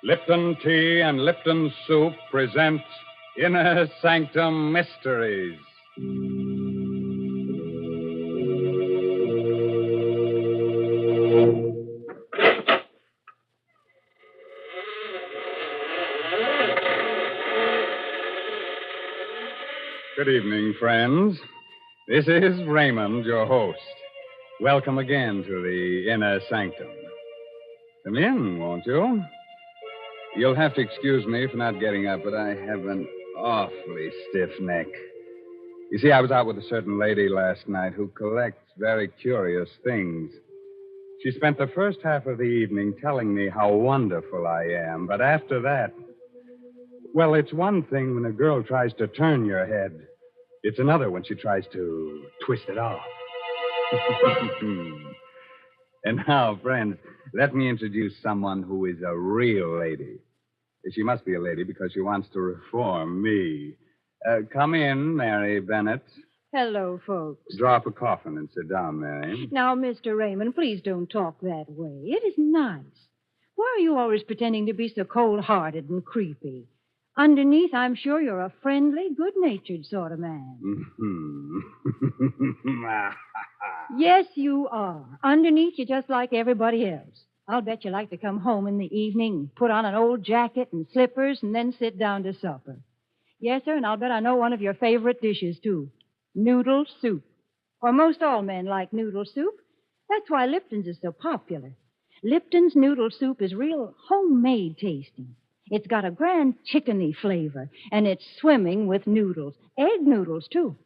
Lipton Tea and Lipton Soup present Inner Sanctum Mysteries. Good evening, friends. This is Raymond, your host. Welcome again to the Inner Sanctum. Come in, won't you? You'll have to excuse me for not getting up, but I have an awfully stiff neck. You see, I was out with a certain lady last night who collects very curious things. She spent the first half of the evening telling me how wonderful I am, but after that, well, it's one thing when a girl tries to turn your head. It's another when she tries to twist it off. And now, friends, let me introduce someone who is a real lady. She must be a lady because she wants to reform me. Come in, Mary Bennett. Hello, folks. Draw up a coffin and sit down, Mary. Now, Mr. Raymond, please don't talk that way. It is nice. Why are you always pretending to be so cold-hearted and creepy? Underneath, I'm sure you're a friendly, good-natured sort of man. Yes, you are. Underneath, you're just like everybody else. I'll bet you like to come home in the evening, put on an old jacket and slippers, and then sit down to supper. Yes, sir, and I'll bet I know one of your favorite dishes, too. Noodle soup. For most all men like noodle soup. That's why Lipton's is so popular. Lipton's noodle soup is real homemade tasting. It's got a grand chickeny flavor, and it's swimming with noodles. Egg noodles, too.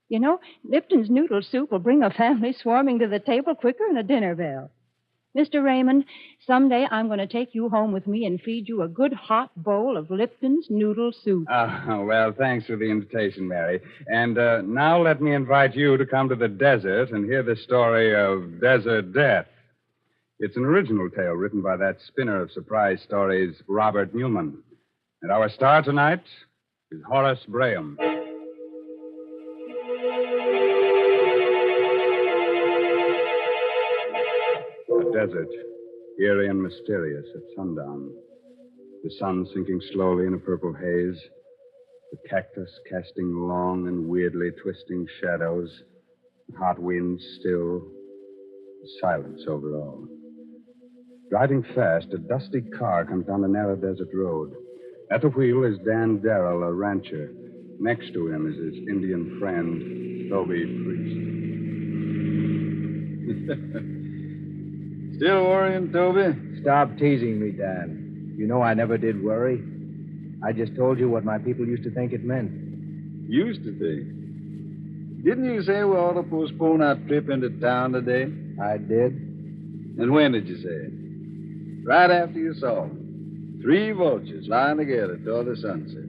You know, Lipton's noodle soup will bring a family swarming to the table quicker than a dinner bell. Mr. Raymond, someday I'm going to take you home with me and feed you a good hot bowl of Lipton's noodle soup. Well, thanks for the invitation, Mary. And now let me invite you to come to the desert and hear the story of Desert Death. It's an original tale written by that spinner of surprise stories, Robert Newman. And our star tonight is Horace Braham. The desert, eerie and mysterious at sundown. The sun sinking slowly in a purple haze. The cactus casting long and weirdly twisting shadows. The hot winds still. The silence over all. Driving fast, a dusty car comes down the narrow desert road. At the wheel is Dan Darrell, a rancher. Next to him is his Indian friend, Toby Priest. Still worrying, Toby? Stop teasing me, Dan. You know I never did worry. I just told you what my people used to think it meant. Used to think. Didn't you say we ought to postpone our trip into town today? I did. And when did you say it? Right after you saw them. 3 vultures lying together toward the sunset.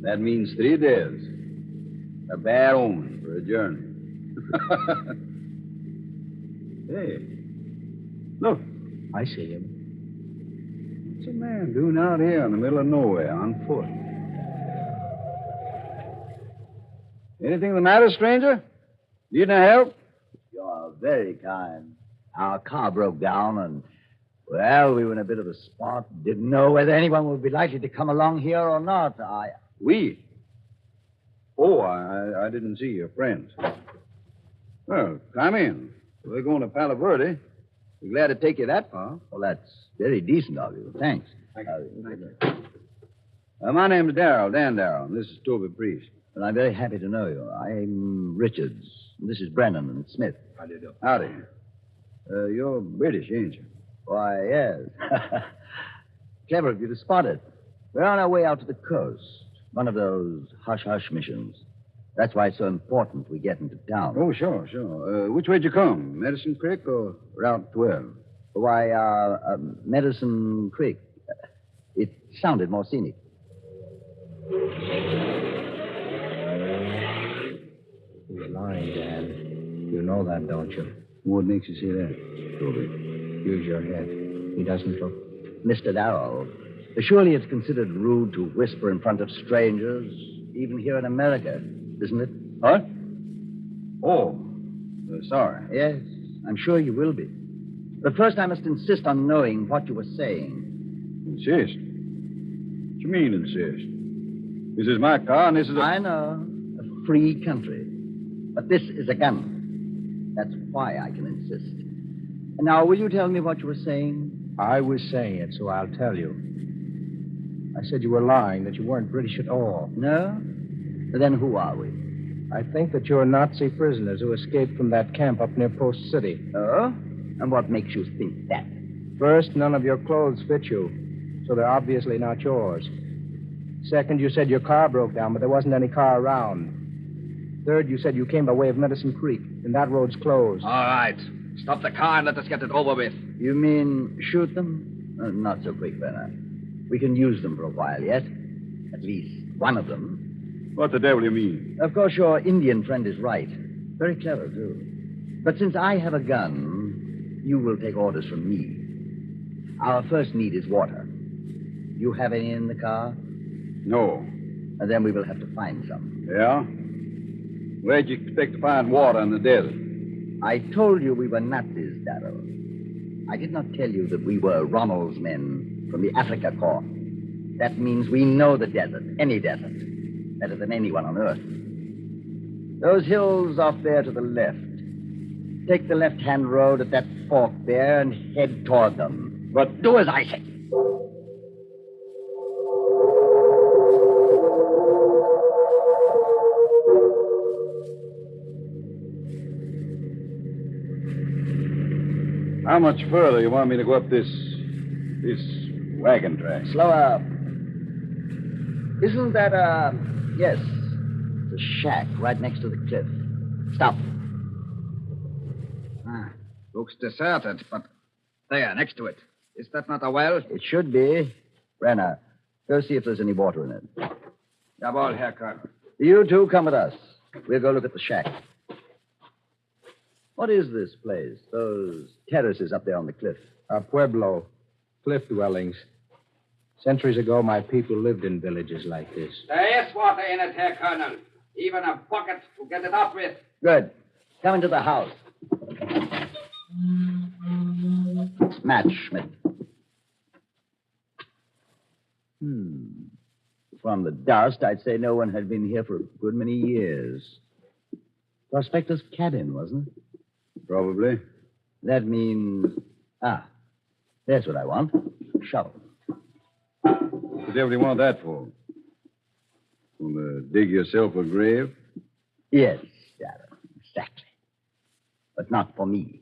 That means 3 days. A bad omen for a journey. Hey, look. I see him. What's a man doing out here in the middle of nowhere on foot? Anything the matter, stranger? Need no help? You're very kind. Our car broke down, and, well, we were in a bit of a spot. Didn't know whether anyone would be likely to come along here or not. We? Oh, I didn't see your friends. Well, come in. We're going to Palo Verde. We're glad to take you that far. Well, that's very decent of you. Thanks. Thank you. My name's Darrell, Dan Darrell, and this is Toby Priest. Well, I'm very happy to know you. I'm Richards. This is Brennan and Smith. How do you do? Howdy. You're British, ain't you? Why, yes. Clever of you to spot it. We're on our way out to the coast. One of those hush-hush missions. That's why it's so important we get into town. Oh, sure. Which way'd you come? Medicine Creek or Route 12? Why, Medicine Creek. It sounded more scenic. He's lying, Dan. You know that, don't you? What makes you say that, Toby? Use your head. He doesn't look. Mr. Darrow, surely it's considered rude to whisper in front of strangers, even here in America, isn't it? What? Oh, sorry. Yes, I'm sure you will be. But first, I must insist on knowing what you were saying. Insist? What you mean, insist? This is my car, and this is a... I know. A free country. But this is a gun. That's why I can insist. And now, will you tell me what you were saying? I was saying it, so I'll tell you. I said you were lying, that you weren't British at all. No? Then who are we? I think that you're Nazi prisoners who escaped from that camp up near Post City. Oh? And what makes you think that? First, none of your clothes fit you, so they're obviously not yours. Second, you said your car broke down, but there wasn't any car around. Third, you said you came by way of Medicine Creek, and that road's closed. All right. Stop the car and let us get it over with. You mean shoot them? Not so quick, Bernard. We can use them for a while yet. At least one of them. What the devil do you mean? Of course, your Indian friend is right. Very clever, too. But since I have a gun, you will take orders from me. Our first need is water. You have any in the car? No. And then we will have to find some. Yeah? Where'd you expect to find water in the desert? I told you we were Nazis, Darrow. I did not tell you that we were Rommel's men from the Africa Corps. That means we know the desert, any desert, better than anyone on Earth. Those hills off there to the left. Take the left-hand road at that fork there and head toward them. But do as I say. How much further you want me to go up this wagon track? Slow up. Isn't that yes, the shack right next to the cliff. Stop. Looks deserted, but there, next to it. Is that not a well? It should be. Brenner, go see if there's any water in it. Jawohl, Herr Colonel. You two come with us. We'll go look at the shack. What is this place? Those terraces up there on the cliff. A pueblo. Cliff dwellings. Centuries ago, my people lived in villages like this. There is water in it, Herr Colonel. Even a bucket to get it up with. Good. Come into the house. Match, Schmidt. From the dust, I'd say no one had been here for a good many years. Prospector's cabin, wasn't it? Probably. That means... there's what I want. Shovel. What the devil do you want that for? To dig yourself a grave? Yes, Darren, exactly. But not for me.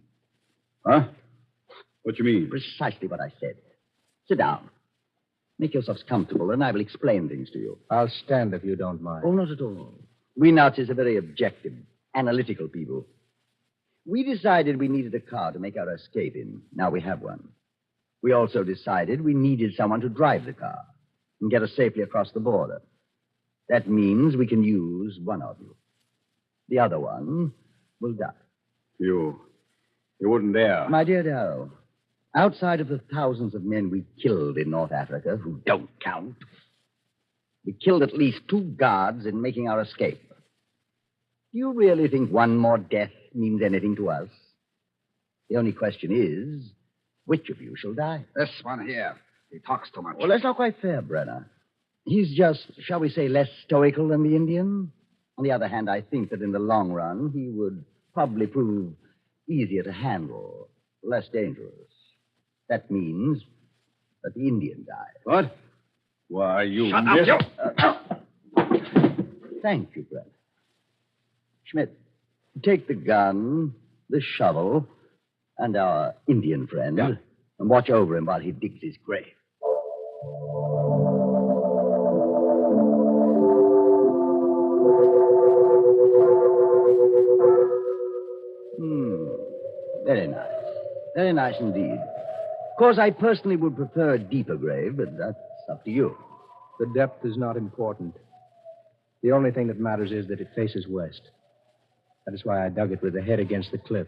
Huh? What you mean? Precisely what I said. Sit down. Make yourselves comfortable, and I will explain things to you. I'll stand if you don't mind. Oh, not at all. We Nazis are very objective, analytical people. We decided we needed a car to make our escape in. Now we have one. We also decided we needed someone to drive the car and get us safely across the border. That means we can use one of you. The other one will die. You wouldn't dare. My dear Darrow, outside of the thousands of men we killed in North Africa, who don't count, we killed at least 2 guards in making our escape. Do you really think one more death means anything to us? The only question is, which of you shall die? This one here. He talks too much. Well, that's not quite fair, Brenner. He's just, shall we say, less stoical than the Indian. On the other hand, I think that in the long run, he would probably prove easier to handle, less dangerous. That means that the Indian dies. What? Why, you... Shut up, you! Thank you, Brenner. Schmidt, take the gun, the shovel, and our Indian friend, and watch over him while he digs his grave. Very nice. Very nice indeed. Of course, I personally would prefer a deeper grave, but that's up to you. The depth is not important. The only thing that matters is that it faces west. That is why I dug it with the head against the cliff.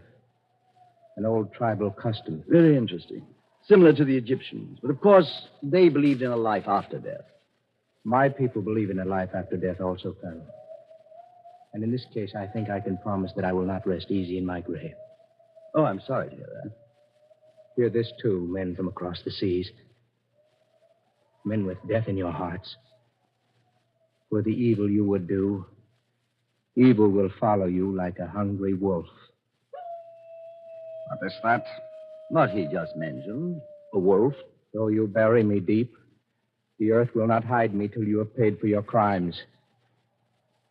An old tribal custom. Very interesting. Similar to the Egyptians. But of course, they believed in a life after death. My people believe in a life after death also, Colonel. And in this case, I think I can promise that I will not rest easy in my grave. Oh, I'm sorry to hear that. Hear this, too, men from across the seas. Men with death in your hearts. For the evil you would do, evil will follow you like a hungry wolf. What is that? What he just mentioned. A wolf. Though you bury me deep, the earth will not hide me till you have paid for your crimes.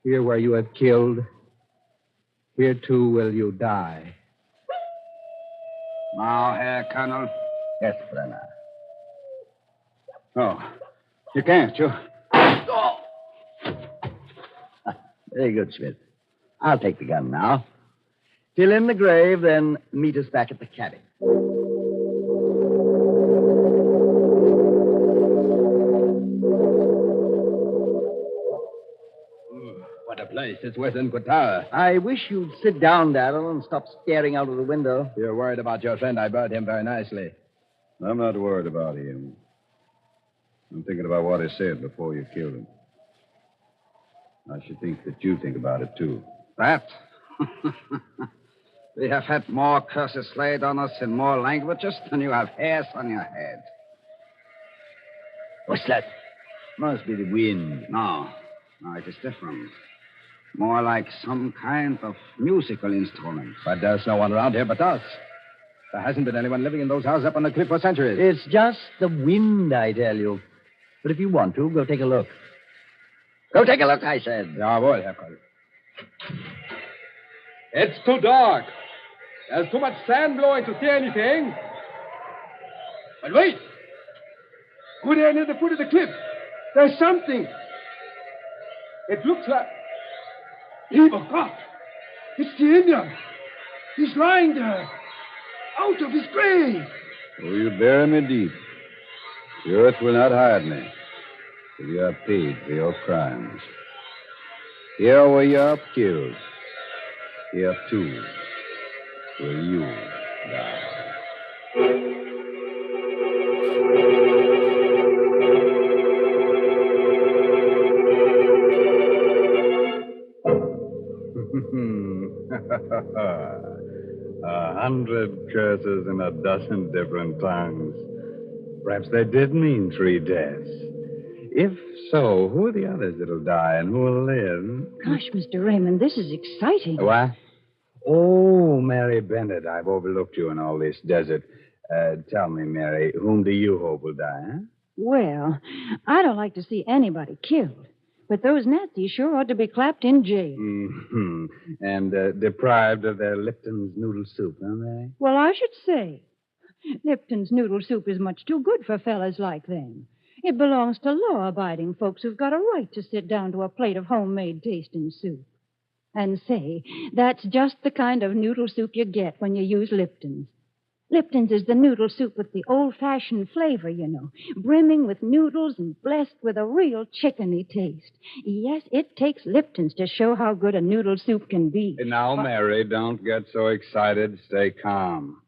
Here where you have killed, here too will you die. Now, Herr Colonel. Yes, Brenner. Oh, you can't, you. Very good, Schmidt. I'll take the gun now. Till in the grave, then meet us back at the cabin. What a place. It's worse than Qatar. I wish you'd sit down, Darrell, and stop staring out of the window. You're worried about your friend. I buried him very nicely. I'm not worried about him. I'm thinking about what he said before you killed him. I should think that you think about it, too. That? We have had more curses laid on us in more languages than you have hairs on your head. What's that? Must be the wind. No, it is different. More like some kind of musical instrument. But there's no one around here but us. There hasn't been anyone living in those houses up on the cliff for centuries. It's just the wind, I tell you. But if you want to, go take a look. Go take a look, I said. Jawohl, Herr Colonel. It's too dark. There's too much sand blowing to see anything. But wait. Go there near the foot of the cliff. There's something. It looks like... Lieber Gott. It's the Indian. He's lying there. Out of his grave. Oh, you bury me deep. The earth will not hide me till you have paid for your crimes. Here where you are killed, here too will you die. A 100 curses in a dozen different tongues. Perhaps they did mean 3 deaths. If so, who are the others that'll die and who will live? Gosh, Mr. Raymond, this is exciting. What? Oh, Mary Bennett, I've overlooked you in all this desert. Tell me, Mary, whom do you hope will die, huh? Well, I don't like to see anybody killed. But those Nazis sure ought to be clapped in jail. Mm-hmm. And deprived of their Lipton's noodle soup, aren't they? Well, I should say. Lipton's noodle soup is much too good for fellas like them. It belongs to law-abiding folks who've got a right to sit down to a plate of homemade tasting soup. And say, that's just the kind of noodle soup you get when you use Lipton's. Lipton's is the noodle soup with the old-fashioned flavor, you know, brimming with noodles and blessed with a real chickeny taste. Yes, it takes Lipton's to show how good a noodle soup can be. Now, Mary, don't get so excited. Stay calm.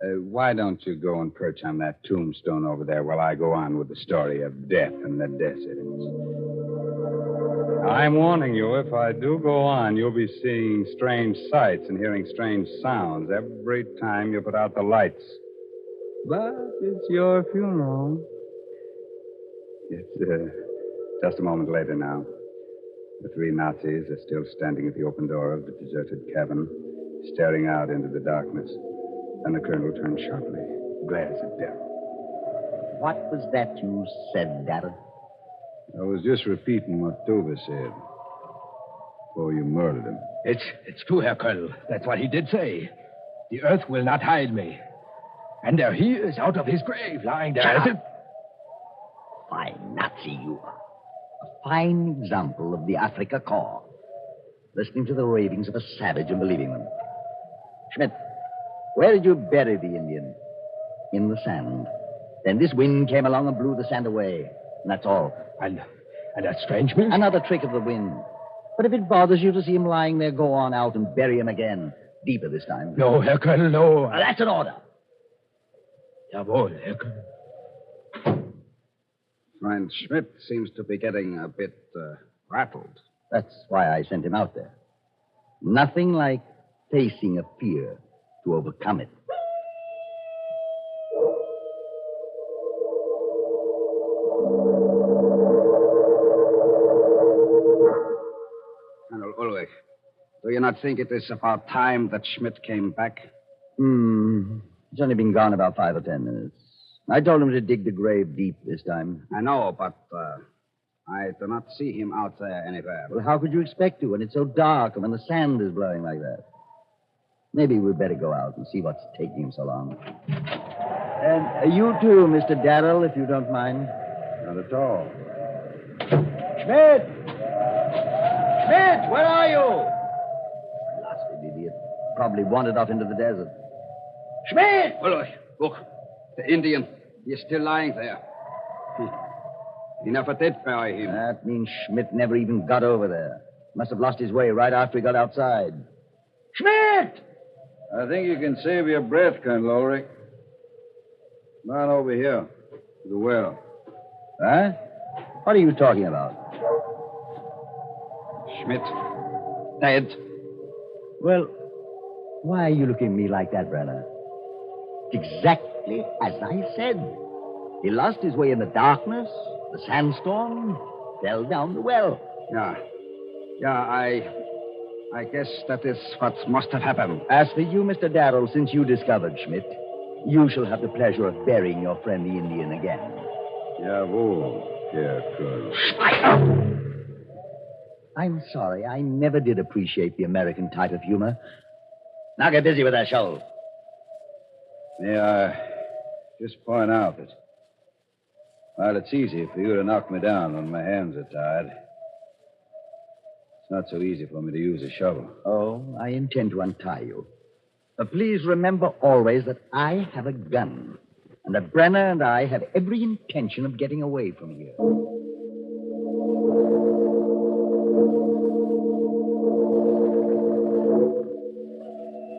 Why don't you go and perch on that tombstone over there while I go on with the story of death in the desert? I'm warning you, if I do go on, you'll be seeing strange sights and hearing strange sounds every time you put out the lights. But it's your funeral. It's just a moment later now. The 3 Nazis are still standing at the open door of the deserted cabin, staring out into the darkness. Then the colonel turns sharply, glares at Darrell. What was that you said, Darrell? I was just repeating what Tova said before you murdered him. It's true, Herr Colonel. That's what he did say. The earth will not hide me. And there he is, out of his grave, lying there. Shut up. Fine Nazi you are. A fine example of the Africa Corps. Listening to the ravings of a savage and believing them. Schmidt, where did you bury the Indian? In the sand. Then this wind came along and blew the sand away. And that's all. And that strange man? Another trick of the wind. But if it bothers you to see him lying there, go on out and bury him again. Deeper this time. No, Herr Colonel, no. Now, that's an order. Jawohl, Herr Colonel. Friend Schmidt seems to be getting a bit rattled. That's why I sent him out there. Nothing like facing a fear to overcome it. Colonel Ulrich, do you not think it is about time that Schmidt came back? He's only been gone about 5 or 10 minutes. I told him to dig the grave deep this time. I know, but I do not see him out there anywhere. Well, how could you expect to when it's so dark and when the sand is blowing like that? Maybe we'd better go out and see what's taking him so long. And you too, Mr. Darrell, if you don't mind. Not at all. Schmidt! Schmidt, where are you? Blasted idiot. Probably wandered off into the desert. Schmidt! Ulrich, look. The Indian. He is still lying there. He never did bury him. That means Schmidt never even got over there. Must have lost his way right after he got outside. Schmidt! I think you can save your breath, Colonel Ulrich. Come on over here to the well. Huh? What are you talking about? Schmidt. Dead. Well, why are you looking at me like that, Brenner? It's exactly as I said. He lost his way in the darkness, the sandstorm, fell down the well. Yeah, I guess that is what must have happened. As for you, Mr. Darrell, since you discovered Schmidt, you shall have the pleasure of burying your friend the Indian again. Jawohl, Herr Colonel. I'm sorry. I never did appreciate the American type of humor. Now get busy with that shovel. May I just point out that, while it's easy for you to knock me down when my hands are tied, it's not so easy for me to use a shovel. Oh, I intend to untie you. But please remember always that I have a gun, and that Brenner and I have every intention of getting away from here.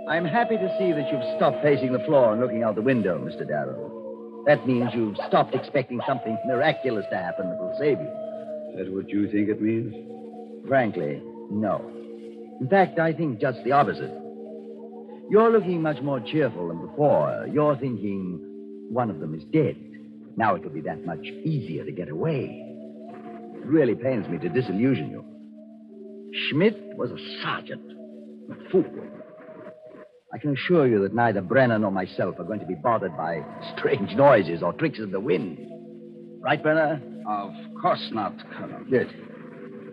I'm happy to see that you've stopped pacing the floor and looking out the window, Mr. Darrow. That means you've stopped expecting something miraculous to happen that will save you. Is that what you think it means? Frankly, no. In fact, I think just the opposite. You're looking much more cheerful than before. You're thinking one of them is dead. Now it'll be that much easier to get away. It really pains me to disillusion you. Schmidt was a sergeant, a fool. I can assure you that neither Brenner nor myself are going to be bothered by strange noises or tricks of the wind. Right, Brenner? Of course not, Colonel. Good.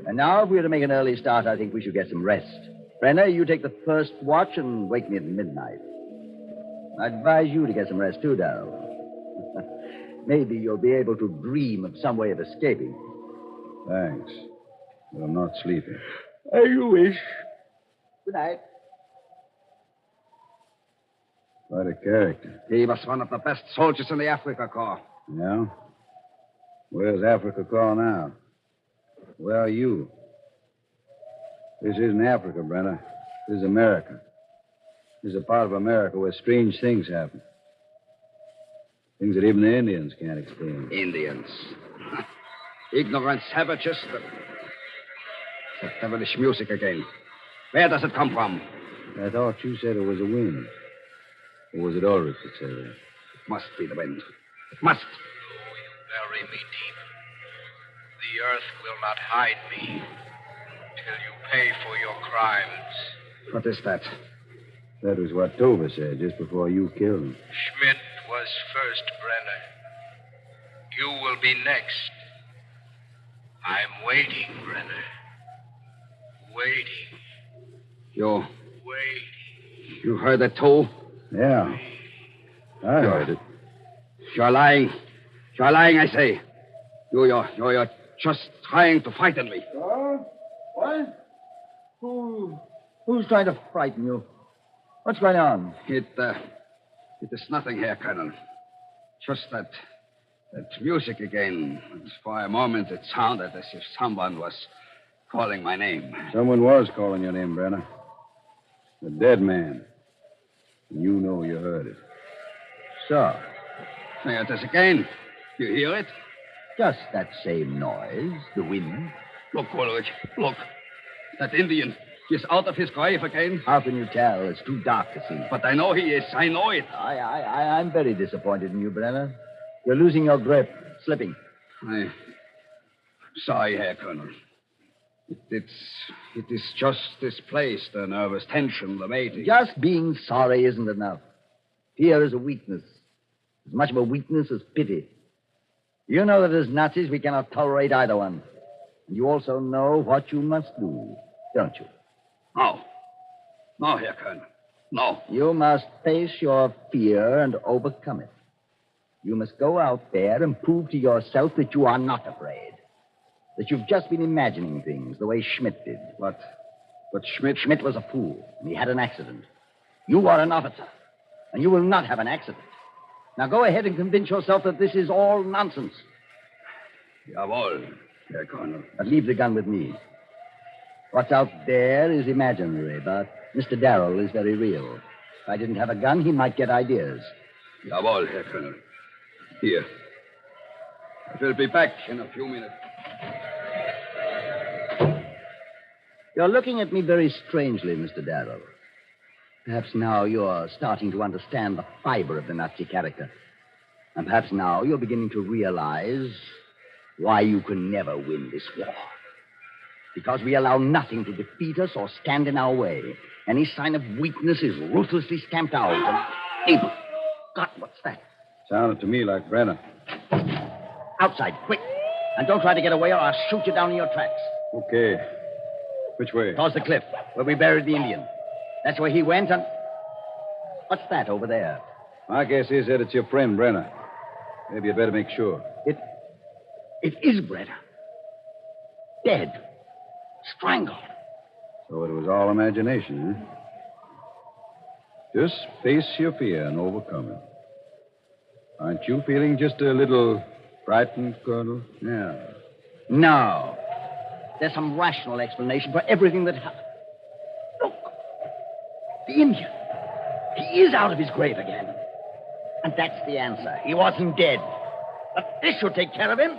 And now, if we're to make an early start, I think we should get some rest. Brenner, you take the first watch and wake me at midnight. I advise you to get some rest, too, Darrell. Maybe you'll be able to dream of some way of escaping. Thanks. But I'm not sleeping. As you wish. Good night. Quite a character. He was one of the best soldiers in the Africa Corps. Yeah? Where's Africa Corps now? Where are you? This isn't Africa, Brenner. This is America. This is a part of America where strange things happen. Things that even the Indians can't explain. Indians. Ignorant savages. That devilish music again. Where does it come from? I thought you said it was the wind. Or was it Ulrich that said that? It must be the wind. It must. Though you bury me deep, the earth will not hide me till you pay for your crimes. What is that? That was what Tova said just before you killed him. Schmidt was first, Brenner. You will be next. I'm waiting, Brenner. Waiting. You Waiting. heard it too? Yeah. I heard it. You're lying. You're lying, I say. You're just trying to frighten me. What? Who's trying to frighten you? What's going on? It is nothing here, Colonel. Just that music again. For a moment, it sounded as if someone was calling my name. Someone was calling your name, Brenner. The dead man. And you know you heard it. So, There it is again. You hear it? just that same noise, the wind. Look, Ulrich. Look. That Indian. He's out of his grave again. How can you tell? It's too dark to see. But I know he is. I know it. I'm very disappointed in you, Brenner. You're losing your grip, slipping. I'm sorry, Herr Colonel. It is just this place, the nervous tension, the waiting. Just being sorry isn't enough. Fear is a weakness. As much of a weakness as pity. You know that as Nazis we cannot tolerate either one. And you also know what you must do, don't you? No. No, Herr Colonel. No. You must face your fear and overcome it. You must go out there and prove to yourself that you are not afraid. That you've just been imagining things the way Schmidt did. But Schmidt... Schmidt was a fool, and he had an accident. You are an officer, and you will not have an accident. Now go ahead and convince yourself that this is all nonsense. Jawohl, Herr Colonel. But leave the gun with me. What's out there is imaginary, but Mr. Darrell is very real. If I didn't have a gun, he might get ideas. Jawohl, Herr Colonel. Here. I will be back in a few minutes. You're looking at me very strangely, Mr. Darrell. Perhaps now you're starting to understand the fiber of the Nazi character. And perhaps now you're beginning to realize why you can never win this war. Because we allow nothing to defeat us or stand in our way. Any sign of weakness is ruthlessly stamped out. And... Abel! God, what's that? Sounded to me like Brenner. Outside, quick. And don't try to get away or I'll shoot you down in your tracks. Okay. Which way? Towards the cliff, where we buried the Indian. That's where he went, and... What's that over there? My guess is that it's your friend, Brenner. Maybe you'd better make sure. It is Brenner. Dead. Strangled. So it was all imagination, huh? Just face your fear and overcome it. Aren't you feeling just a little frightened, Colonel? No. No. There's some rational explanation for everything that happened. Look. The Indian. He is out of his grave again. And that's the answer. He wasn't dead. But this should take care of him.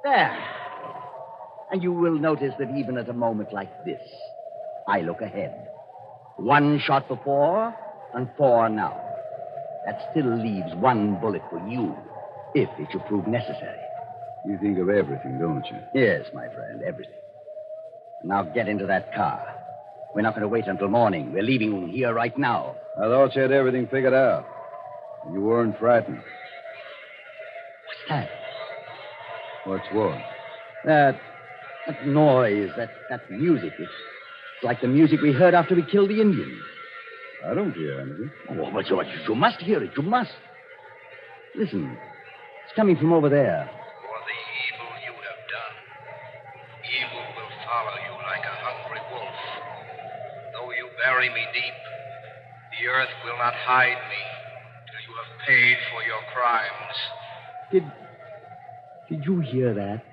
There. And you will notice that even at a moment like this, I look ahead. 1 shot before and 4 now. That still leaves 1 bullet for you, if it should prove necessary. You think of everything, don't you? Yes, my friend, everything. Now get into that car. We're not going to wait until morning. We're leaving here right now. I thought you had everything figured out. You weren't frightened. What's that? What's what? That noise, that music. It's like the music we heard after we killed the Indian. I don't hear anything. Oh, but you must hear it. You must. Listen. It's coming from over there. For the evil you have done, evil will follow you like a hungry wolf. Though you bury me deep, the earth will not hide me till you have paid for your crimes. Did you hear that?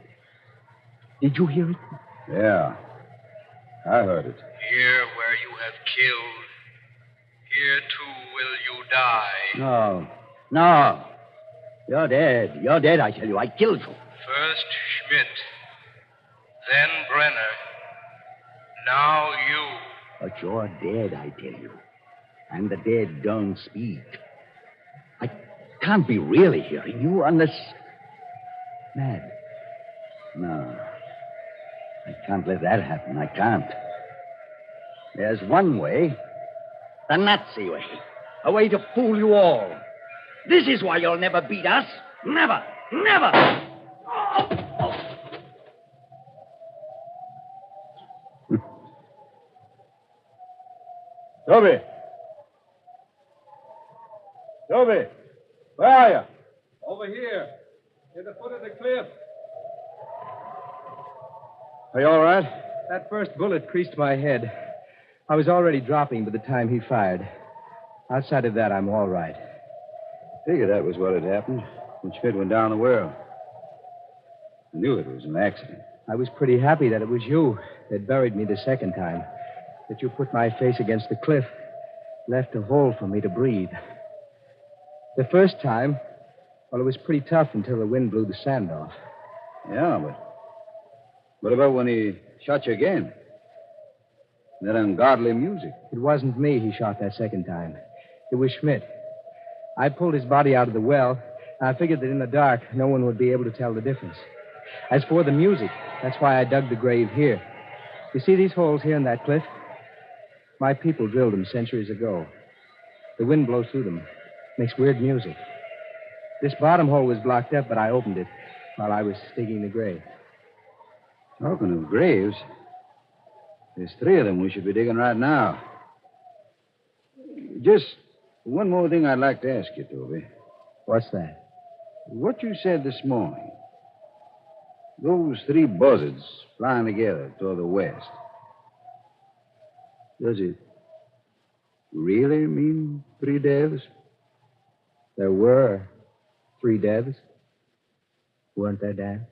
Did you hear it? Yeah. I heard it. Here where you have killed, here too will you die. No. You're dead. You're dead, I tell you. I killed you. First Schmidt, then Brenner, now you. But you're dead, I tell you. And the dead don't speak. I can't be really hearing you unless... Mad. No. I can't let that happen. I can't. There's one way. The Nazi way. A way to fool you all. This is why you'll never beat us. Never. Never. Toby! Toby! Where are you? Over here. At the foot of the cliff. Are you all right? That first bullet creased my head. I was already dropping by the time he fired. Outside of that, I'm all right. Figured that was what had happened when Schmidt went down the well. I knew it was an accident. I was pretty happy that it was you that buried me the second time. That you put my face against the cliff, left a hole for me to breathe. The first time, well, it was pretty tough until the wind blew the sand off. Yeah, but what about when he Shot you again. That ungodly music. It wasn't me he shot that second time. It was Schmidt. I pulled his body out of the well. I figured that in the dark, no one would be able to tell the difference. As for the music, that's why I dug the grave here. You see these holes here in that cliff? My people drilled them centuries ago. The wind blows through them. Makes weird music. This bottom hole was blocked up, but I opened it while I was digging the grave. Talking of graves, there's 3 of them we should be digging right now. Just one more thing I'd like to ask you, Toby. What's that? What you said this morning. Those 3 buzzards flying together toward the west. Does it really mean 3 devs? There were 3 devs. Weren't there, Dan?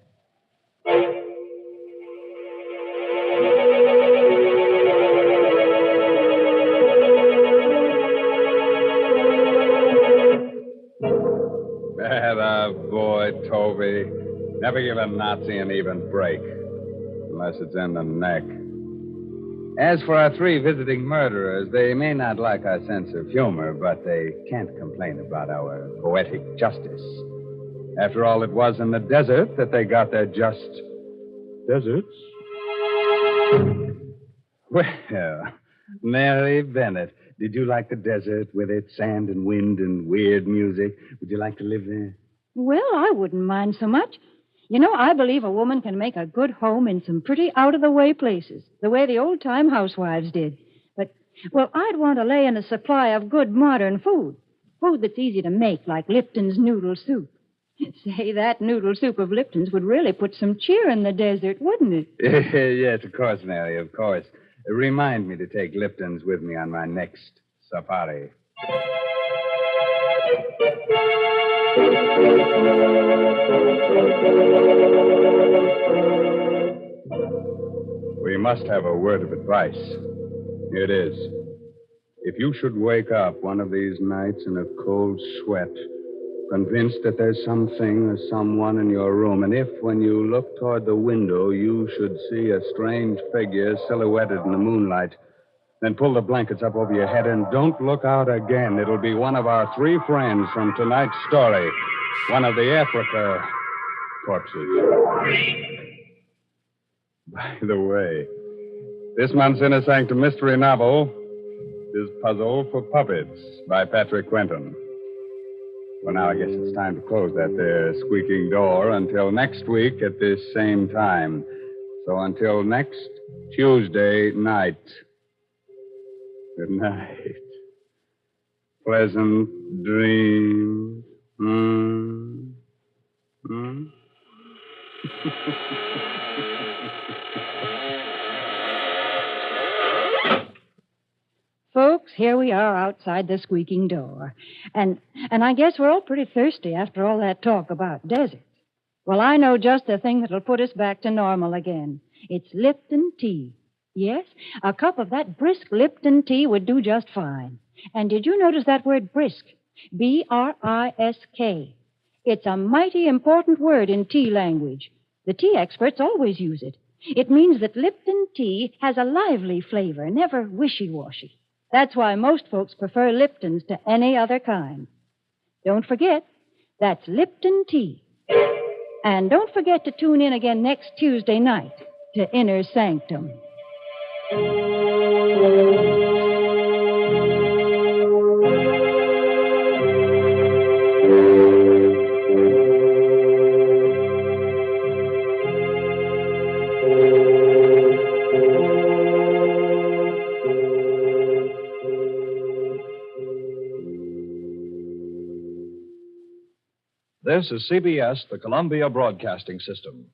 Better boy, Toby. Never give a Nazi an even break. Unless it's in the neck. As for our 3 visiting murderers, they may not like our sense of humor, but they can't complain about our poetic justice. After all, it was in the desert that they got their just deserts. Well, Mary Bennett, did you like the desert with its sand and wind and weird music? Would you like to live there? Well, I wouldn't mind so much. You know, I believe a woman can make a good home in some pretty out-of-the-way places, the way the old-time housewives did. But, well, I'd want to lay in a supply of good modern food. Food that's easy to make, like Lipton's noodle soup. Say, that noodle soup of Lipton's would really put some cheer in the desert, wouldn't it? Yes, of course, Mary, of course. Remind me to take Lipton's with me on my next safari. We must have a word of advice. Here it is. If you should wake up one of these nights in a cold sweat, convinced that there's something or someone in your room, and if, when you look toward the window, you should see a strange figure silhouetted in the moonlight, then pull the blankets up over your head and don't look out again. It'll be one of our 3 friends from tonight's story, one of the Africa corpses. By the way, this month's Inner Sanctum mystery novel is Puzzle for Puppets by Patrick Quentin. Well, now I guess it's time to close that there squeaking door until next week at this same time. So until next Tuesday night. Good night. Pleasant dreams. Folks, here we are outside the squeaking door. And I guess we're all pretty thirsty after all that talk about deserts. Well, I know just the thing that'll put us back to normal again. It's Lipton tea. Yes, a cup of that brisk Lipton tea would do just fine. And did you notice that word brisk? B-R-I-S-K. It's a mighty important word in tea language. The tea experts always use it. It means that Lipton tea has a lively flavor, never wishy-washy. That's why most folks prefer Lipton's to any other kind. Don't forget, that's Lipton tea. And don't forget to tune in again next Tuesday night to Inner Sanctum. This is CBS, the Columbia Broadcasting System.